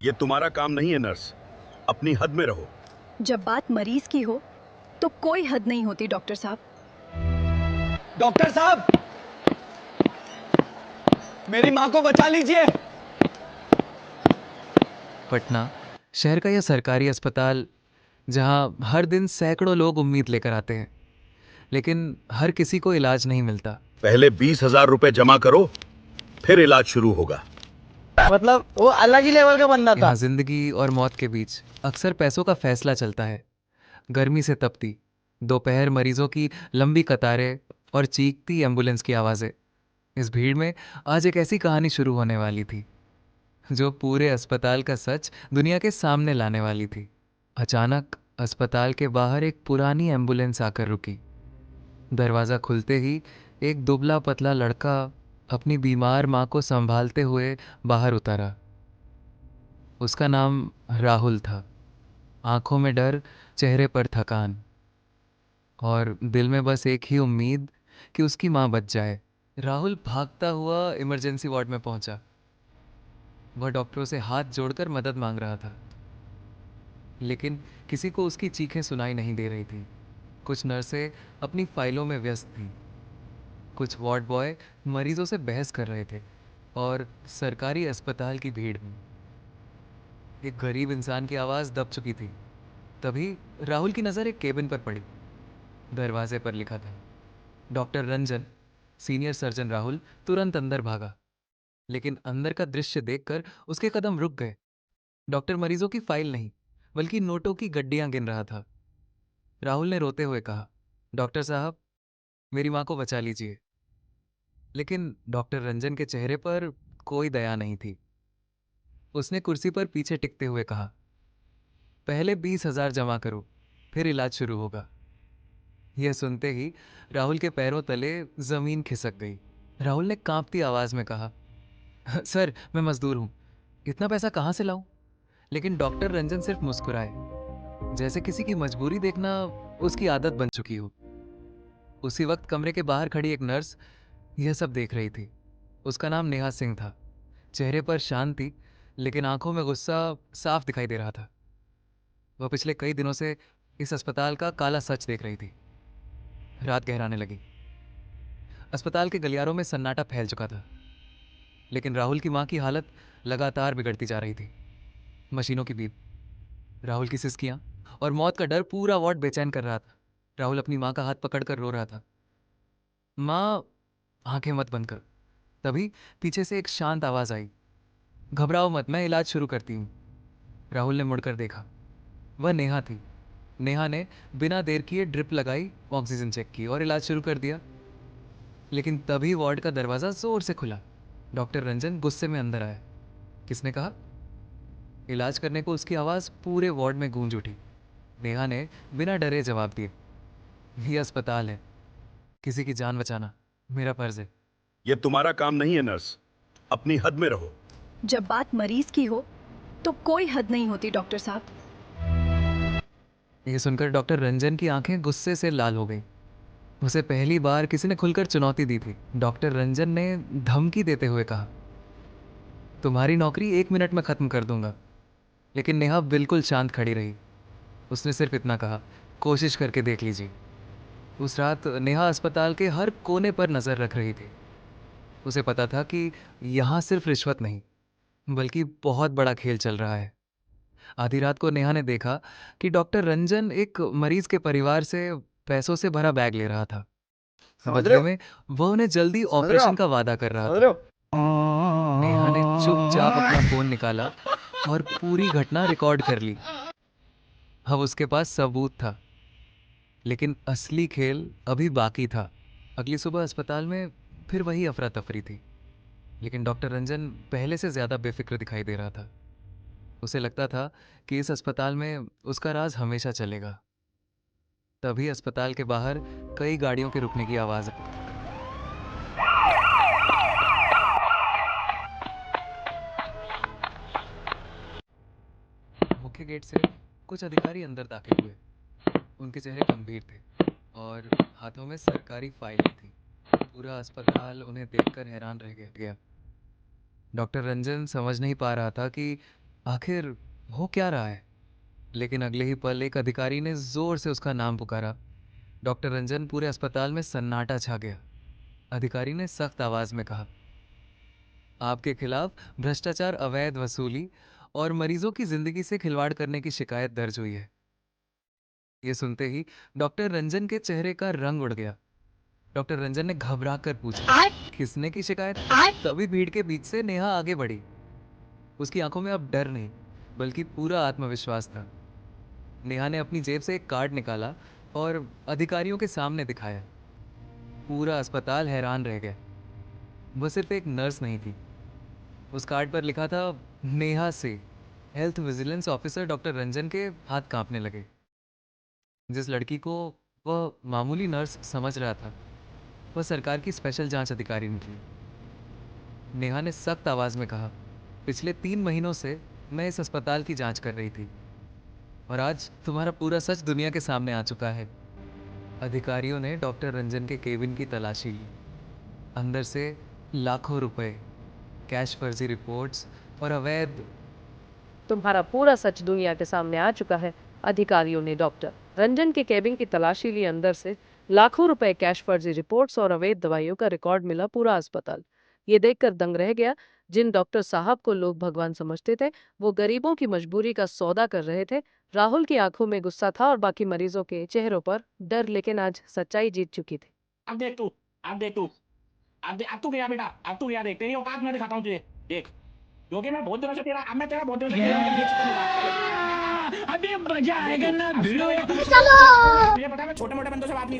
ये तुम्हारा काम नहीं है नर्स। अपनी हद में रहो। जब बात मरीज की हो तो कोई हद नहीं होती डॉक्टर साहब। डॉक्टर साहब, मेरी माँ को बचा लीजिए। पटना शहर का यह सरकारी अस्पताल, जहां हर दिन सैकड़ों लोग उम्मीद लेकर आते हैं, लेकिन हर किसी को इलाज नहीं मिलता। पहले 20,000 रुपए जमा करो, फिर इलाज शुरू होगा। मतलब वो अलग ही लेवल का बंदा था। यहाँ जिंदगी और मौत के बीच अक्सर पैसों का फैसला चलता है। गर्मी से तपती दोपहर, मरीजों की लंबी कतारें और चीखती एम्बुलेंस की आवाज़ें। इस भीड़ में आज एक ऐसी कहानी शुरू होने वाली थी जो पूरे अस्पताल का सच दुनिया के सामने लाने वाली थी। अचानक अस्पताल के बाहर एक पुरानी एम्बुलेंस आकर रुकी। दरवाज़ा खुलते ही एक दुबला पतला लड़का अपनी बीमार माँ को संभालते हुए बाहर उतरा। उसका नाम राहुल था। आंखों में डर, चेहरे पर थकान और दिल में बस एक ही उम्मीद कि उसकी माँ बच जाए। राहुल भागता हुआ इमरजेंसी वार्ड में पहुंचा। वह डॉक्टरों से हाथ जोड़कर मदद मांग रहा था, लेकिन किसी को उसकी चीखें सुनाई नहीं दे रही थी। कुछ नर्सें अपनी फाइलों में व्यस्त थीं, कुछ वार्ड बॉय मरीजों से बहस कर रहे थे और सरकारी अस्पताल की भीड़ में एक गरीब इंसान की आवाज़ दब चुकी थी। तभी राहुल की नज़र एक केबिन पर पड़ी। दरवाजे पर लिखा था doctor Ranjan, senior surgeon. Rahul तुरंत अंदर भागा, लेकिन अंदर का दृश्य देखकर उसके कदम रुक गए। डॉक्टर मरीजों की फाइल नहीं, बल्कि नोटों की गड्डियां गिन रहा था। राहुल ने रोते हुए कहा, डॉक्टर साहब, मेरी माँ को बचा लीजिए। लेकिन डॉक्टर रंजन के चेहरे पर कोई दया नहीं थी। उसने कुर्सी पर पीछे टिकते हुए कहा, पहले 20,000 जमा करो, फिर इलाज शुरू होगा। यह सुनते ही राहुल के पैरों तले जमीन खिसक गई। राहुल ने कांपती आवाज में कहा, सर, मैं मजदूर हूं, इतना पैसा कहां से लाऊं? लेकिन डॉक्टर रंजन सिर्फ मुस्कुराए, जैसे किसी की मजबूरी देखना उसकी आदत बन चुकी हो। उसी वक्त कमरे के बाहर खड़ी एक नर्स यह सब देख रही थी। उसका नाम नेहा सिंह था। चेहरे पर शांति, लेकिन आंखों में गुस्सा साफ दिखाई दे रहा था। वह पिछले कई दिनों से इस अस्पताल का काला सच देख रही थी। रात गहराने लगी। अस्पताल के गलियारों में सन्नाटा फैल चुका था, लेकिन राहुल की मां की हालत लगातार बिगड़ती जा रही थी। मशीनों की बीप, राहुल की सिसकियां और मौत का डर पूरा वार्ड बेचैन कर रहा था। राहुल अपनी मां का हाथ पकड़कर रो रहा था, मां, आंखें मत बंद कर। तभी पीछे से एक शांत आवाज आई, घबराओ मत, मैं इलाज शुरू करती हूँ। राहुल ने मुड़कर देखा। वह नेहा थी। नेहा ने बिना देर किए ड्रिप लगाई, ऑक्सीजन चेक की और इलाज शुरू कर दिया। लेकिन तभी वार्ड का दरवाजा जोर से खुला। डॉक्टर रंजन गुस्से में अंदर आया। किसने कहा? इलाज करने को उसकी आवाज़ पूरे वार्ड में गूंज उठी। नेहा ने बिना डरे जवाब दिए, ये अस्पताल है, किसी की जान बचाना मेरा फर्ज है। ये तुम्हारा काम नहीं है नर्स। अपनी हद में रहो। जब बात मरीज की हो तो कोई हद नहीं होती डॉक्टर साहब। ये सुनकर डॉक्टर रंजन की आंखें गुस्से से लाल हो गई। उसे पहली बार किसी ने खुलकर चुनौती दी थी। डॉक्टर रंजन ने धमकी देते हुए कहा, तुम्हारी नौकरी 1 मिनट में खत्म कर दूंगा। लेकिन नेहा बिल्कुल शांत खड़ी रही। उसने सिर्फ इतना कहा, कोशिश करके देख लीजिए। उस रात नेहा अस्पताल के हर कोने पर नजर रख रही थी। उसे पता था कि यहाँ सिर्फ रिश्वत नहीं, बल्कि बहुत बड़ा खेल चल रहा है। आधी रात को नेहा ने देखा कि डॉक्टर रंजन एक मरीज के परिवार से पैसों से भरा बैग ले रहा था। समझ रहे बदले हो? में वह उन्हें जल्दी समझ रहे हो ऑपरेशन आप? का वादा कर रहा समझ था। रहे हो? नेहा ने चुपचाप अपना फोन निकाला और पूरी घटना रिकॉर्ड कर ली। अब उसके पास सबूत था, लेकिन असली खेल अभी बाकी था। अगली सुबह अस्पताल में फिर वही अफरा तफरी थी, लेकिन डॉक्टर रंजन पहले से ज्यादा बेफिक्र दिखाई दे रहा था। उसे लगता था कि इस अस्पताल में उसका राज हमेशा चलेगा। तभी अस्पताल के बाहर कई गाड़ियों के रुकने की आवाज आई। मुख्य गेट से कुछ अधिकारी अंदर दाखिल हुए। उनके चेहरे गंभीर थे और हाथों में सरकारी फाइलें थी। पूरा अस्पताल उन्हें देखकर हैरान रह गया। डॉक्टर रंजन समझ नहीं पा रहा था कि आखिर हो क्या रहा है? लेकिन अगले ही पल एक अधिकारी ने जोर से उसका नाम पुकारा। डॉक्टर रंजन, पूरे अस्पताल में सन्नाटा छा गया। अधिकारी ने सख्त आवाज में कहा, आपके खिलाफ भ्रष्टाचार, अवैध वसूली और मरीजों की जिंदगी से खिलवाड़ करने की शिकायत दर्ज हुई है। ये सुनते ही डॉक्टर रंजन के चेहरे का रंग उड़ गया। डॉक्टर रंजन ने घबरा कर पूछा, किसने की शिकायत? तभी भीड़ के बीच से नेहा आगे बढ़ी। उसकी आंखों में अब डर नहीं, बल्कि पूरा आत्मविश्वास था। नेहा ने अपनी जेब से एक कार्ड निकाला और अधिकारियों के सामने दिखाया। पूरा अस्पताल हैरान रह गया। वह सिर्फ एक नर्स नहीं थी। उस कार्ड पर लिखा था, नेहा से। Health vigilance officer doctor Ranjan के हाथ कांपने लगे। जिस लड़की को वह मामूली नर्स समझ रहा था, वह सरकार की स्पेशल जांच अधिकारी निकली। नेहा ने सख्त आवाज में कहा, पिछले 3 महीनों से मैं इस अस्पताल की जांच कर रही थी और आज तुम्हारा पूरा सच दुनिया के सामने आ चुका है। अधिकारियों ने डॉक्टर रंजन के केबिन की तलाशी ली। अंदर से लाखों रुपए, कैश फर्जी रिपोर्ट्स और अवैध। तुम्हारा पूरा सच दुनिया के सामने आ चुका है। अधिकारियों ने डॉक्टर रंजन के केबिन की तलाशी ली। अंदर से लाखों रुपए, कैश, फर्जी रिपोर्ट्स और अवैध दवाइयों का रिकॉर्ड मिला। पूरा अस्पताल ये देखकर दंग रह गया। जिन डॉक्टर साहब को लोग भगवान समझते थे, वो गरीबों की मजबूरी का सौदा कर रहे थे। राहुल की आंखों में गुस्सा था और बाकी मरीजों के चेहरों पर डर, लेकिन आज सच्चाई जीत चुकी थी। अब देख तू, अब देख तू, अब तू गया बेटा, अब तू गया। देख तेरी औकात मैं दिखाता हूँ तुझे। देख, क्योंकि मैं बहुत दिनों से तेरा, अब मैं तेरा बहुत दिनों से अभी मजा आएगा ना भिड़ो। तुझे पता है मैं छोटे मोटे बंदों से बात नहीं